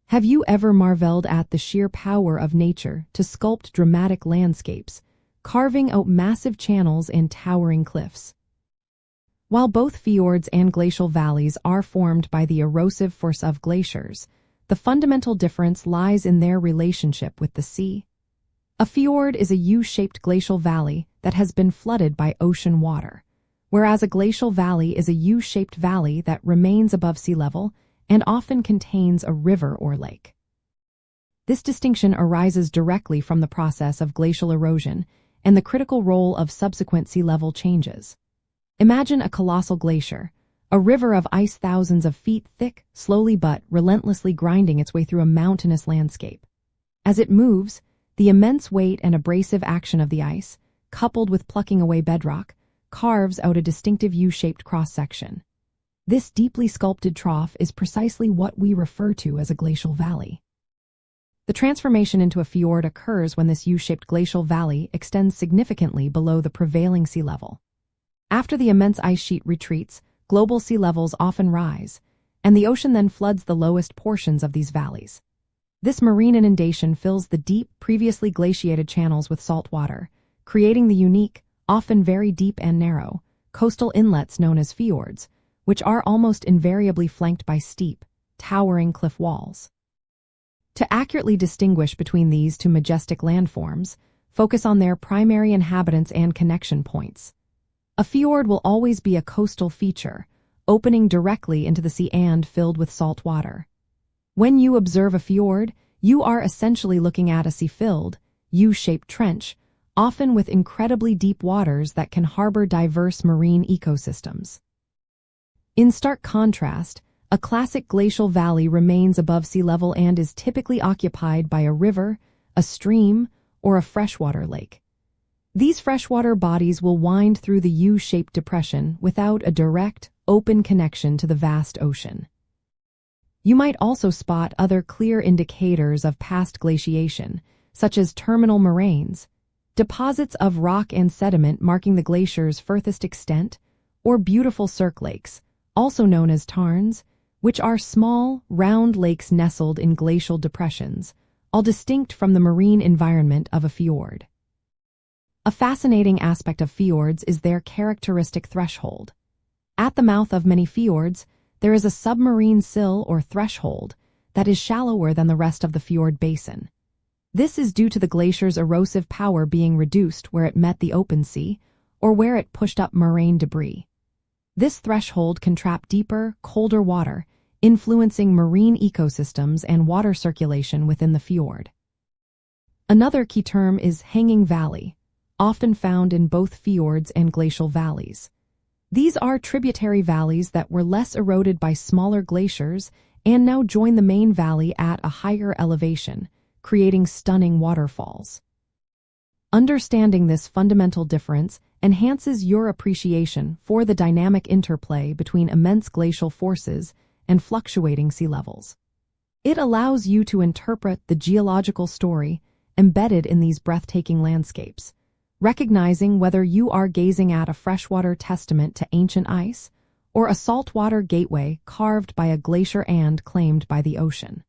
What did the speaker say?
Have you ever marveled at the sheer power of nature to sculpt dramatic landscapes, carving out massive channels and towering cliffs? While both fjords and glacial valleys are formed by the erosive force of glaciers, the fundamental difference lies in their relationship with the sea. A fjord is a U-shaped glacial valley that has been flooded by ocean water, whereas a glacial valley is a U-shaped valley that remains above sea level and often contains a river or lake. This distinction arises directly from the process of glacial erosion and the critical role of subsequent sea level changes. Imagine a colossal glacier, a river of ice thousands of feet thick, slowly but relentlessly grinding its way through a mountainous landscape. As it moves, the immense weight and abrasive action of the ice, coupled with plucking away bedrock, carves out a distinctive U-shaped cross-section. This deeply sculpted trough is precisely what we refer to as a glacial valley. The transformation into a fjord occurs when this U-shaped glacial valley extends significantly below the prevailing sea level. After the immense ice sheet retreats, global sea levels often rise, and the ocean then floods the lowest portions of these valleys. This marine inundation fills the deep, previously glaciated channels with salt water, creating the unique, often very deep and narrow, coastal inlets known as fjords, which are almost invariably flanked by steep, towering cliff walls. To accurately distinguish between these two majestic landforms, focus on their primary inhabitants and connection points. A fjord will always be a coastal feature, opening directly into the sea and filled with salt water. When you observe a fjord, you are essentially looking at a sea-filled, U-shaped trench, often with incredibly deep waters that can harbor diverse marine ecosystems. In stark contrast, a classic glacial valley remains above sea level and is typically occupied by a river, a stream, or a freshwater lake. These freshwater bodies will wind through the U-shaped depression without a direct, open connection to the vast ocean. You might also spot other clear indicators of past glaciation, such as terminal moraines, deposits of rock and sediment marking the glacier's furthest extent, or beautiful cirque lakes, also known as tarns, which are small, round lakes nestled in glacial depressions, all distinct from the marine environment of a fjord. A fascinating aspect of fjords is their characteristic threshold. At the mouth of many fjords, there is a submarine sill or threshold that is shallower than the rest of the fjord basin. This is due to the glacier's erosive power being reduced where it met the open sea or where it pushed up moraine debris. This threshold can trap deeper, colder water, influencing marine ecosystems and water circulation within the fjord. Another key term is hanging valley, often found in both fjords and glacial valleys. These are tributary valleys that were less eroded by smaller glaciers and now join the main valley at a higher elevation, creating stunning waterfalls. Understanding this fundamental difference enhances your appreciation for the dynamic interplay between immense glacial forces and fluctuating sea levels. It allows you to interpret the geological story embedded in these breathtaking landscapes, recognizing whether you are gazing at a freshwater testament to ancient ice or a saltwater gateway carved by a glacier and claimed by the ocean.